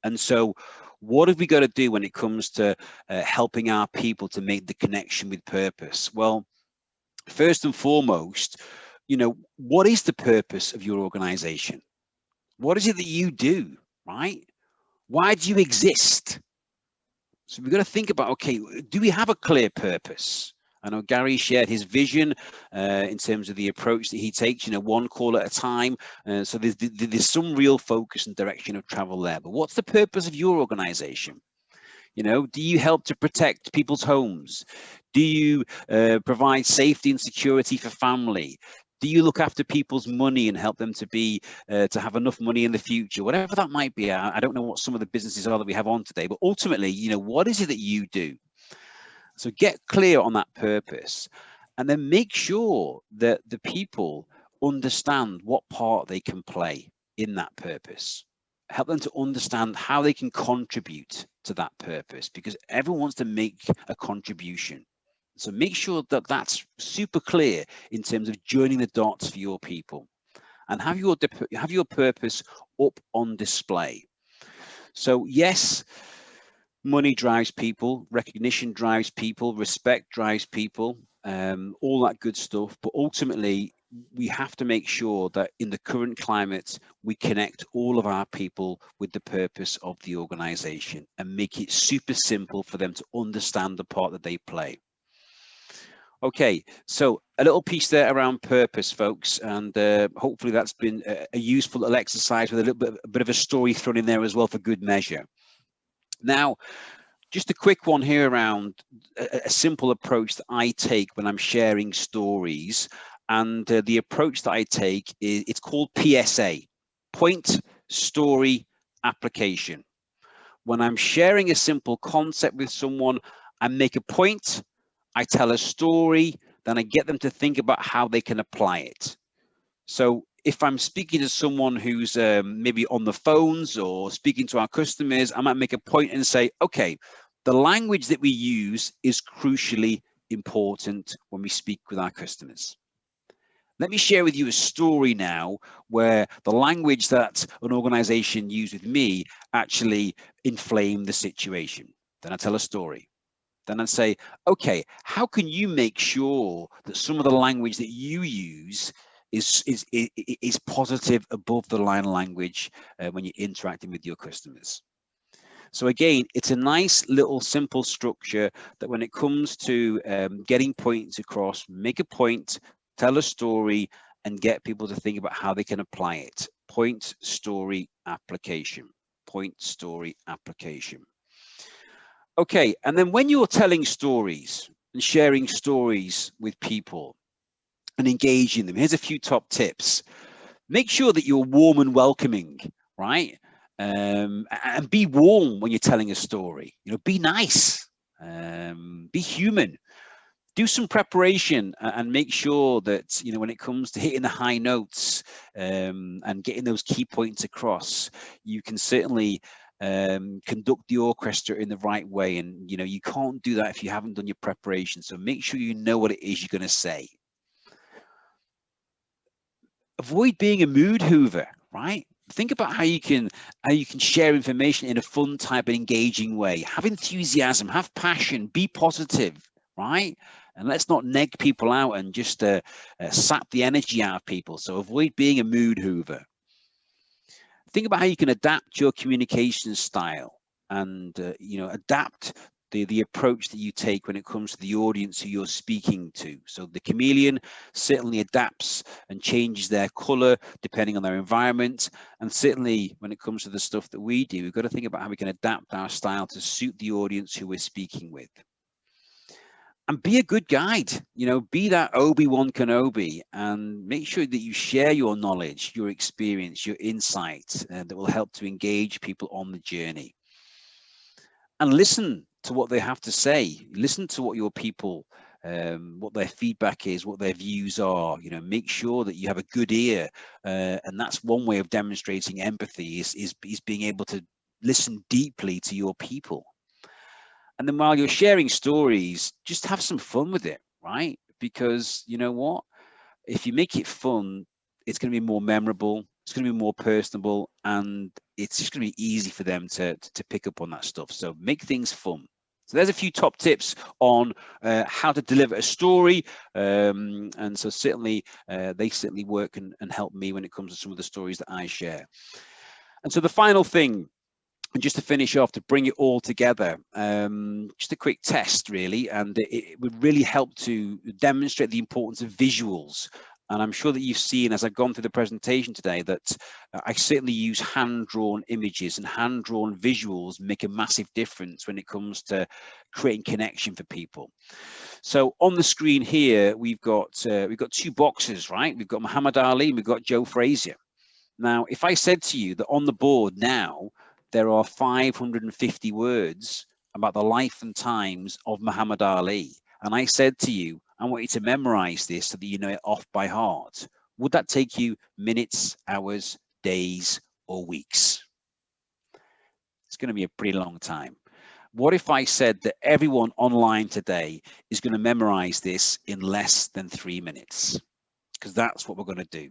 S2: And so what have we got to do when it comes to helping our people to make the connection with purpose? Well, first and foremost, you know, what is the purpose of your organization? What is it that you do, right? Why do you exist? So we've got to think about, okay, do we have a clear purpose? I know Gary shared his vision in terms of the approach that he takes, you know, one call at a time. So there's some real focus and direction of travel there. But what's the purpose of your organization? You know, do you help to protect people's homes? Do you provide safety and security for family? Do you look after people's money and help them to be to have enough money in the future? Whatever that might be. I don't know what some of the businesses are that we have on today, but ultimately, you know, what is it that you do? So get clear on that purpose, and then make sure that the people understand what part they can play in that purpose. Help them to understand how they can contribute to that purpose, because everyone wants to make a contribution. So make sure that that's super clear in terms of joining the dots for your people, and have your purpose up on display. So yes, money drives people, recognition drives people, respect drives people, all that good stuff. But ultimately, we have to make sure that in the current climate, we connect all of our people with the purpose of the organization and make it super simple for them to understand the part that they play. Okay, so a little piece there around purpose, folks, and hopefully that's been a useful little exercise with a bit of a story thrown in there as well for good measure. Now, just a quick one here around a simple approach that I take when I'm sharing stories. And the approach that I take is, it's called PSA, Point, Story, Application. When I'm sharing a simple concept with someone, I make a point, I tell a story, then I get them to think about how they can apply it. So if I'm speaking to someone who's maybe on the phones or speaking to our customers, I might make a point and say, okay, the language that we use is crucially important when we speak with our customers. Let me share with you a story now where the language that an organization used with me actually inflamed the situation. Then I tell a story. Then I say, okay, how can you make sure that some of the language that you use is positive, above the line language when you're interacting with your customers? So again, it's a nice little simple structure that when it comes to getting points across, make a point, tell a story, and get people to think about how they can apply it. Point, story, application. Point, story, application. Okay, and then when you're telling stories and sharing stories with people and engaging them, here's a few top tips. Make sure that you're warm and welcoming, right? And be warm when you're telling a story. You know, be nice, be human. Do some preparation and make sure that, you know, when it comes to hitting the high notes and getting those key points across, you can certainly conduct the orchestra in the right way. And, you know, you can't do that if you haven't done your preparation. So make sure you know what it is you're going to say. Avoid being a mood hoover, right? Think about how you can share information in a fun type of engaging way. Have enthusiasm, have passion, be positive, right? And let's not neg people out and just sap the energy out of people. So avoid being a mood hoover. Think about how you can adapt your communication style and you know, adapt the approach that you take when it comes to the audience who you're speaking to. So the chameleon certainly adapts and changes their color depending on their environment. And certainly when it comes to the stuff that we do, we've got to think about how we can adapt our style to suit the audience who we're speaking with. And be a good guide, you know, be that Obi-Wan Kenobi, and make sure that you share your knowledge, your experience, your insights that will help to engage people on the journey. And listen to what they have to say. Listen to what your people, what their feedback is, what their views are. You know, make sure that you have a good ear, and that's one way of demonstrating empathy is being able to listen deeply to your people. And then while you're sharing stories, just have some fun with it, right? Because you know what? If you make it fun, it's going to be more memorable, it's going to be more personable, and it's just going to be easy for them to pick up on that stuff. So make things fun. So there's a few top tips on how to deliver a story. And so certainly they certainly work and help me when it comes to some of the stories that I share. And so the final thing, and just to finish off, to bring it all together, just a quick test really, and it would really help to demonstrate the importance of visuals. And I'm sure that you've seen as I've gone through the presentation today that I certainly use hand-drawn images, and hand-drawn visuals make a massive difference when it comes to creating connection for people. So on the screen here, we've got two boxes, right? We've got Muhammad Ali and we've got Joe Frazier. Now, if I said to you that on the board now, there are 550 words about the life and times of Muhammad Ali, and I said to you, I want you to memorize this so that you know it off by heart, would that take you minutes, hours, days, or weeks? It's going to be a pretty long time. What if I said that everyone online today is going to memorize this in less than 3 minutes? Because that's what we're going to do.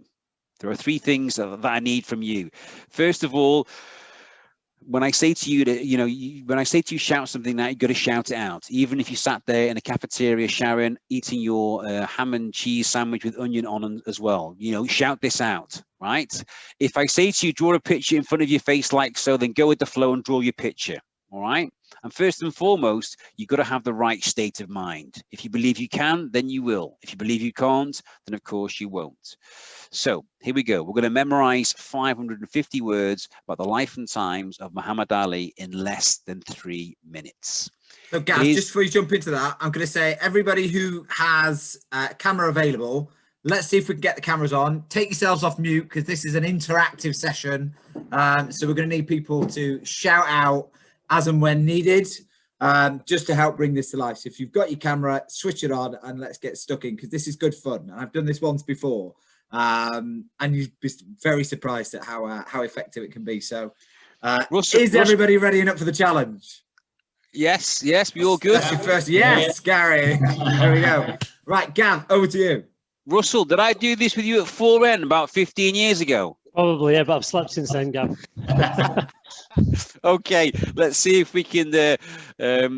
S2: There are 3 things that I need from you. First of all, when I say to you that, you know, when I say to you, shout something out, you've got to shout it out. Even if you sat there in a cafeteria, Sharon, eating your ham and cheese sandwich with onion on as well, you know, shout this out, right? If I say to you, draw a picture in front of your face like so, then go with the flow and draw your picture, all right? And first and foremost, you've got to have the right state of mind. If you believe you can, then you will. If you believe you can't, then of course you won't. So here we go. We're going to memorize 550 words about the life and times of Muhammad Ali in less than 3 minutes.
S1: So Gav, just before you jump into that, I'm going to say everybody who has a camera available, let's see if we can get the cameras on. Take yourselves off mute because this is an interactive session. So we're going to need people to shout out as and when needed, just to help bring this to life. So if you've got your camera, switch it on and let's get stuck in because this is good fun. And I've done this once before. And you'd be very surprised at how effective it can be. So is everybody ready and up for the challenge?
S2: Yes, we all good.
S1: That's your first. Yes, Gary. There we go. Right, Gav, over to you.
S2: Russell, did I do this with you at 4N about 15 years ago?
S3: Probably, yeah, but I've slept since then, Gav.
S2: Okay, let's see if we can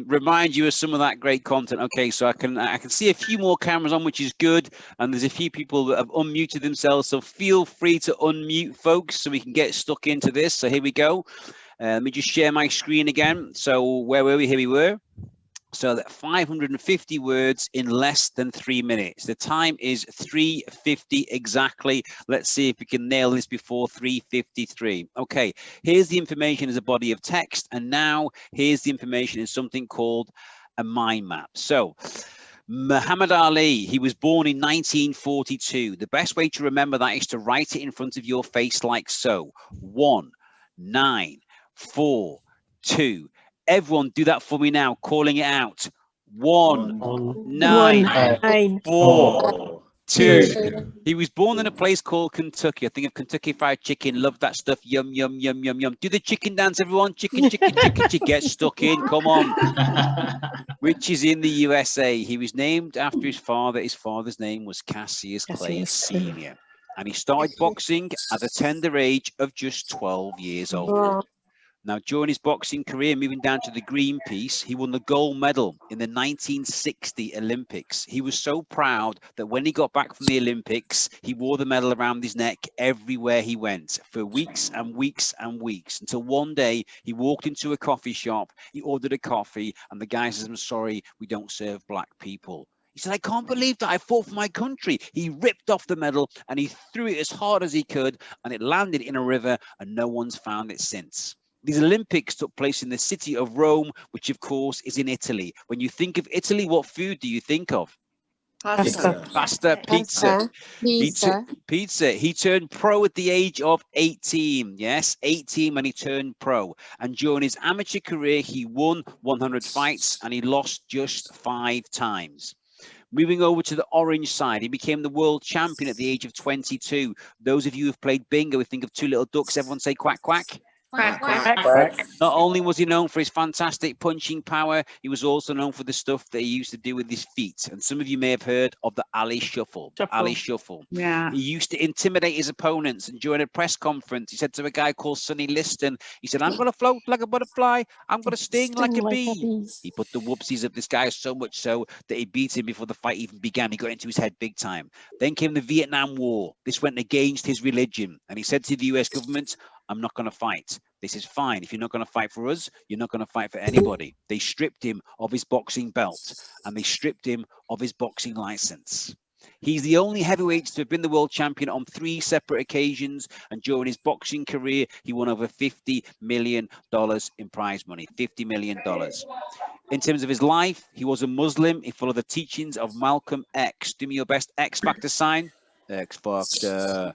S2: remind you of some of that great content. Okay, so I can see a few more cameras on, which is good, and there's a few people that have unmuted themselves, so feel free to unmute, folks, so we can get stuck into this. So here we go. Let me just share my screen again. So where were we? Here we were. So that 550 words in less than 3 minutes. The time is 3:50 exactly. Let's see if we can nail this before 3:53. Okay, here's the information as a body of text, and now here's the information in something called a mind map. So Muhammad Ali, he was born in 1942. The best way to remember that is to write it in front of your face like so. 1, 9, 4, 2. Everyone do that for me now, calling it out. 1, 9, 4, 2. He was born in a place called Kentucky. I think of Kentucky Fried Chicken. Love that stuff. Yum, yum, yum, yum, yum. Do the chicken dance, everyone. Chicken, chicken, chicken, chicken. Get stuck in. Come on. Which is in the USA. He was named after his father. His father's name was Cassius Clay Sr. And he started boxing at the tender age of just 12 years old. Now, during his boxing career, moving down to the green piece, he won the gold medal in the 1960 Olympics. He was so proud that when he got back from the Olympics, he wore the medal around his neck everywhere he went for weeks and weeks and weeks, until one day he walked into a coffee shop, he ordered a coffee, and the guy says, "I'm sorry, we don't serve black people." He said, "I can't believe that. I fought for my country." He ripped off the medal and he threw it as hard as he could, and it landed in a river, and no one's found it since. These Olympics took place in the city of Rome, which of course is in Italy. When you think of Italy, what food do you think of?
S1: Pasta.
S2: Pasta, pizza. Pizza. He turned pro at the age of 18. Yes, 18 when he turned pro. And during his amateur career, he won 100 fights and he lost just 5 times. Moving over to the orange side, he became the world champion at the age of 22. Those of you who've played bingo, we think of two little ducks. Everyone say quack, quack.
S4: Quack, quack, quack.
S2: Not only was he known for his fantastic punching power, he was also known for the stuff that he used to do with his feet. And some of you may have heard of the Ali Shuffle. Ali Shuffle.
S4: Yeah.
S2: He used to intimidate his opponents. And during a press conference, he said to a guy called Sonny Liston, he said, "I'm going to float like a butterfly. I'm going to sting like a bee." He put the whoopsies of this guy so much so that he beat him before the fight even began. He got into his head big time. Then came the Vietnam War. This went against his religion. And he said to the US government, "I'm not going to fight. This is fine. If you're not going to fight for us, you're not going to fight for anybody." They stripped him of his boxing belt and they stripped him of his boxing license. He's the only heavyweight to have been the world champion on 3 separate occasions. And during his boxing career, he won over $50 million in prize money. $50 million. In terms of his life, he was a Muslim. He followed the teachings of Malcolm X. Do me your best X Factor sign. X Factor.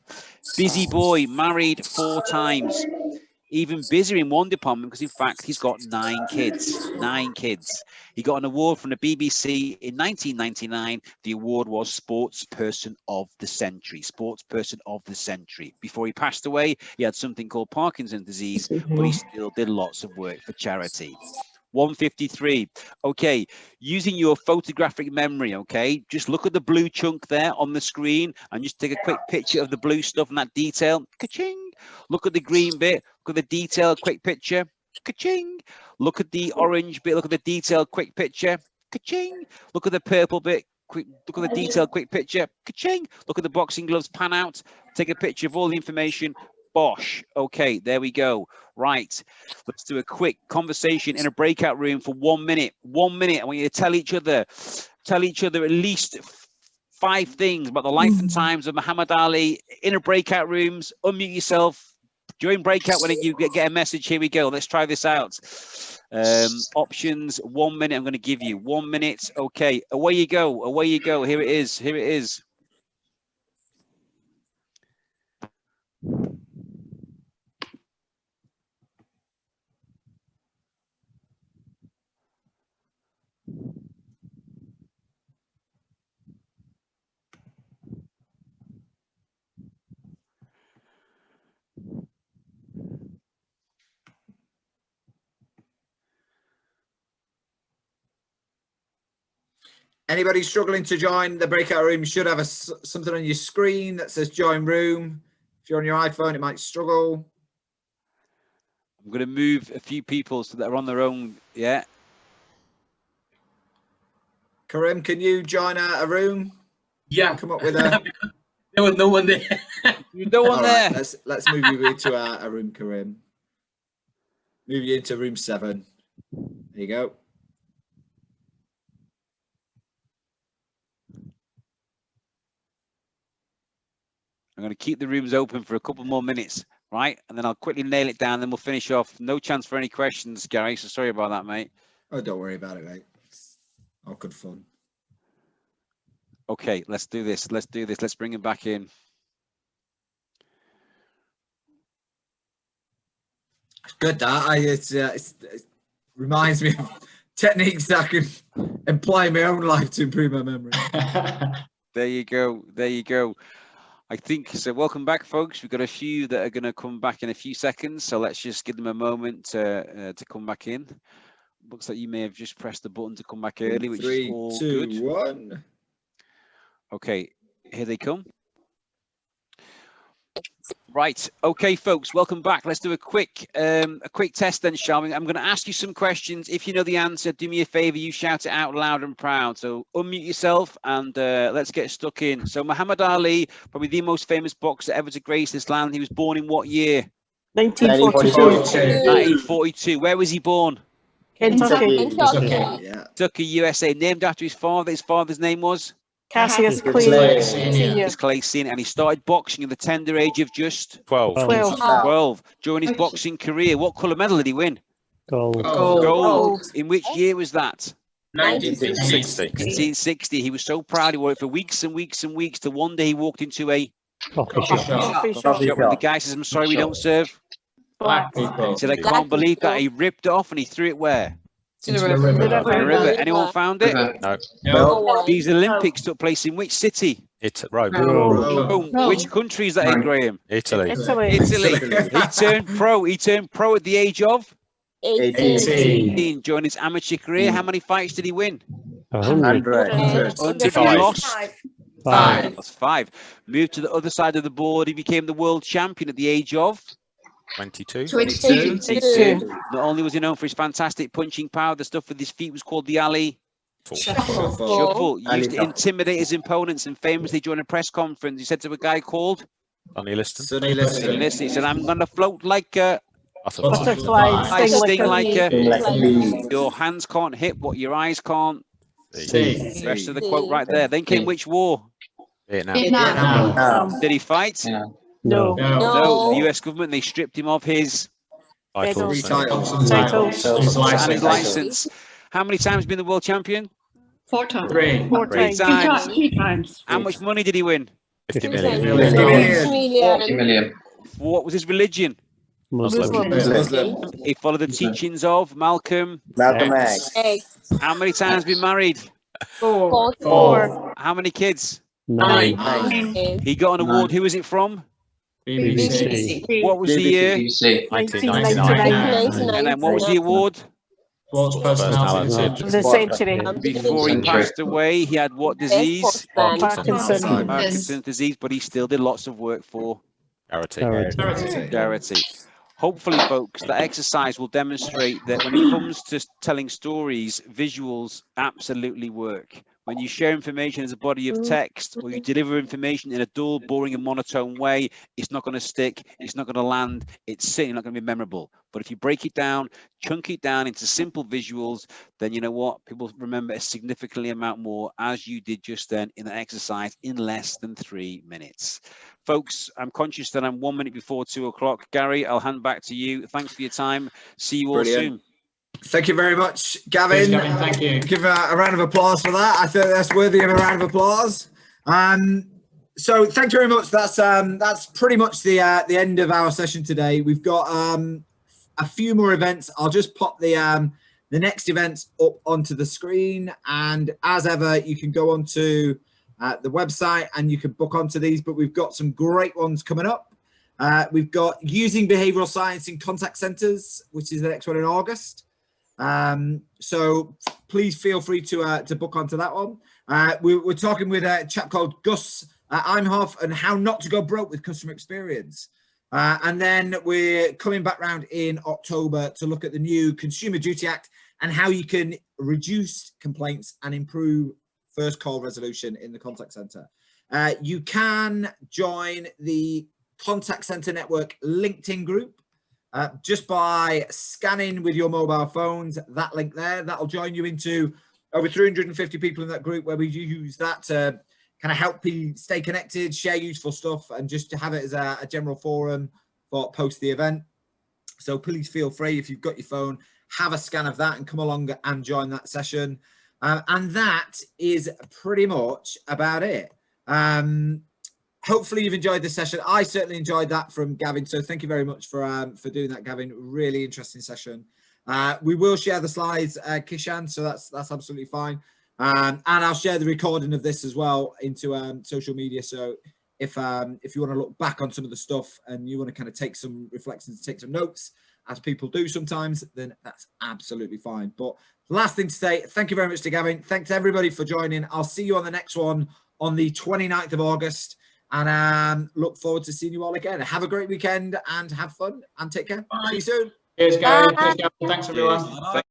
S2: Busy boy, married 4 times. Even busier in one department because, in fact, he's got 9 kids. 9 kids. He got an award from the BBC in 1999. The award was Sports Person of the Century. Sports Person of the Century. Before he passed away, he had something called Parkinson's disease, but he still did lots of work for charity. 153. Okay, using your photographic memory, okay, just look at the blue chunk there on the screen and just take a quick picture of the blue stuff and that detail. Ka-ching. Look at the green bit, look at the detail, quick picture. Ka-ching. Look at the orange bit, look at the detail, quick picture. Ka-ching. Look at the purple bit, quick, look at the detail, quick picture. Ka-ching. Look at the boxing gloves, pan out, take a picture of all the information. Bosh. Okay, there we go. Right. Let's do a quick conversation in a breakout room for 1 minute. 1 minute. I want you to tell each other at least 5 things about the life and times of Muhammad Ali in a breakout rooms. Unmute yourself during breakout when you get a message. Here we go. Let's try this out. Options. 1 minute. I'm going to give you 1 minute. Okay. Away you go. Away you go. Here it is. Here it is.
S1: Anybody struggling to join the breakout room should have something on your screen that says join room. If you're on your iPhone, it might struggle.
S2: I'm going to move a few people so that are on their own. Yeah.
S1: Karim, can you join a room?
S5: Yeah.
S1: Come up with a.
S5: There was no one there.
S2: No one there.
S1: Right, let's move you into a room, Karim. Move you into room 7. There you go.
S2: I'm going to keep the rooms open for a couple more minutes, right? And then I'll quickly nail it down. Then we'll finish off. No chance for any questions, Gary. So sorry about that, mate.
S1: Oh, don't worry about it, mate. All good fun.
S2: Okay, let's do this. Let's do this. Let's bring him back in.
S1: It's good that it reminds me of techniques that I can employ in my own life to improve my memory.
S2: There you go. There you go. I think so. Welcome back, folks. We've got a few that are going to come back in a few seconds. So let's just give them a moment to come back in. Looks like you may have just pressed the button to come back early, which is all
S1: 3, 2,
S2: good.
S1: 1.
S2: Okay, here they come. Right. Okay, folks, welcome back. Let's do a quick test then, shall we? I'm going to ask you some questions. If you know the answer, do me a favor, you shout it out loud and proud. So unmute yourself and let's get stuck in. So Muhammad Ali, probably the most famous boxer ever to grace this land. He was born in what year?
S4: 1942.
S2: 1942. Where was he born?
S4: Kentucky.
S1: Yeah.
S2: Kentucky, USA. Named after his father. His father's name was?
S4: Cassius
S5: Clay
S4: Clay
S5: Senior.
S2: It's Clay Senior, and he started boxing at the tender age of just
S3: 12.
S2: 12. During his boxing career, what colour medal did he win?
S3: Gold.
S2: Gold. In which year was that?
S5: 1960.
S2: 1960. He was so proud he wore it for weeks and weeks and weeks till one day he walked into a
S3: Coffee shop.
S4: Coffee
S2: shop
S4: shop.
S2: and the guy says, "I'm sorry, we don't serve."
S5: Black people.
S2: He said, "I can't believe that." He ripped it off and he threw it where?
S5: Into the river.
S2: In the river. Anyone found it?
S5: No.
S2: These Olympics took place in which city?
S3: Rome.
S2: Rome. Which country is that in, Graham?
S3: Italy.
S4: Italy.
S2: Italy. He turned pro. He turned pro at the age of
S5: 18.
S2: during his amateur career. How many fights did he win?
S3: 100.
S2: 100. He lost
S3: 5.
S2: That's 5. Moved to the other side of the board. He became the world champion at the age of
S3: 22.
S2: 22. Not only was he known for his fantastic punching power, the stuff with his feet was called the alley shuffle. He used to intimidate his opponents, and famously during a press conference, he said to a guy called
S3: Sonny Liston.
S1: Sonny Liston.
S2: He said, "I'm going to float like a
S4: Butterfly.
S2: I sting like a
S4: bee.
S2: your hands can't hit what your eyes can't."
S5: See.
S2: Rest of the quote right there. Then came which war?
S3: Vietnam.
S2: Did he fight?
S4: No.
S2: No. The US government, they stripped him of his
S3: Titles.
S4: Titles.
S5: His
S2: and his
S5: license.
S2: license. How many times been the world champion?
S6: 4 times.
S5: 3.
S4: 4
S2: 3
S4: times.
S2: times.
S6: 3 times.
S2: How much money did he win?
S3: 50
S5: million.
S3: million.
S5: 40 million.
S2: What was his religion?
S3: Muslim.
S1: Muslim.
S2: He followed the teachings of Malcolm.
S7: X.
S2: How many times been married?
S4: 4.
S2: How many kids?
S5: 9.
S2: He got an award. Who is it from?
S5: BBC.
S2: What was the year?
S3: 1999.
S2: And then what was the award?
S5: Sports personality.
S4: The century.
S2: Before he passed away, he had what disease?
S4: Parkinson.
S2: Parkinson's disease, but he still did lots of work for charity. Hopefully, folks, that exercise will demonstrate that when it comes to telling stories, visuals absolutely work. When you share information as a body of text, or you deliver information in a dull, boring and monotone way, it's not going to stick, it's not going to land, it's certainly not going to be memorable. But if you break it down, chunk it down into simple visuals, then you know what? People remember a significantly amount more, as you did just then in that exercise in less than 3 minutes. Folks, I'm conscious that I'm 1 minute before 2 o'clock. Gary, I'll hand back to you. Thanks for your time. See you all soon.
S1: Thank you very much, Gavin.
S5: Cheers, Gavin, thank you.
S1: Give a round of applause for that. I think that's worthy of a round of applause. So thank you very much. That's pretty much the end of our session today. We've got a few more events. I'll just pop the next events up onto the screen, and as ever, you can go onto the website and you can book onto these. But we've got some great ones coming up. We've got using behavioral science in contact centers, which is the next one in August. So please feel free to book onto that one. We're talking with a chap called Gus Imhoff and how not to go broke with customer experience. And then we're coming back round in October to look at the new Consumer Duty Act and how you can reduce complaints and improve first call resolution in the contact centre. You can join the Contact Centre Network LinkedIn group just by scanning with your mobile phones that link there. That'll join you into over 350 people in that group, where we use that to kind of help people stay connected, share useful stuff, and just to have it as a general forum for post the event. So please feel free, if you've got your phone, have a scan of that and come along and join that session. And that is pretty much about it. Hopefully you've enjoyed this session. I certainly enjoyed that from Gavin. So thank you very much for doing that, Gavin. Really interesting session. We will share the slides, Kishan, so that's absolutely fine. And I'll share the recording of this as well into social media. So if you want to look back on some of the stuff and you want to kind of take some reflections, take some notes, as people do sometimes, then that's absolutely fine. But last thing to say, thank you very much to Gavin. Thanks everybody for joining. I'll see you on the next one on the 29th of August. And look forward to seeing you all again. Have a great weekend and have fun and take care.
S5: Bye.
S1: See you soon.
S5: Cheers, Gary. Cheers, Gary. Thanks, everyone.
S2: Cheers.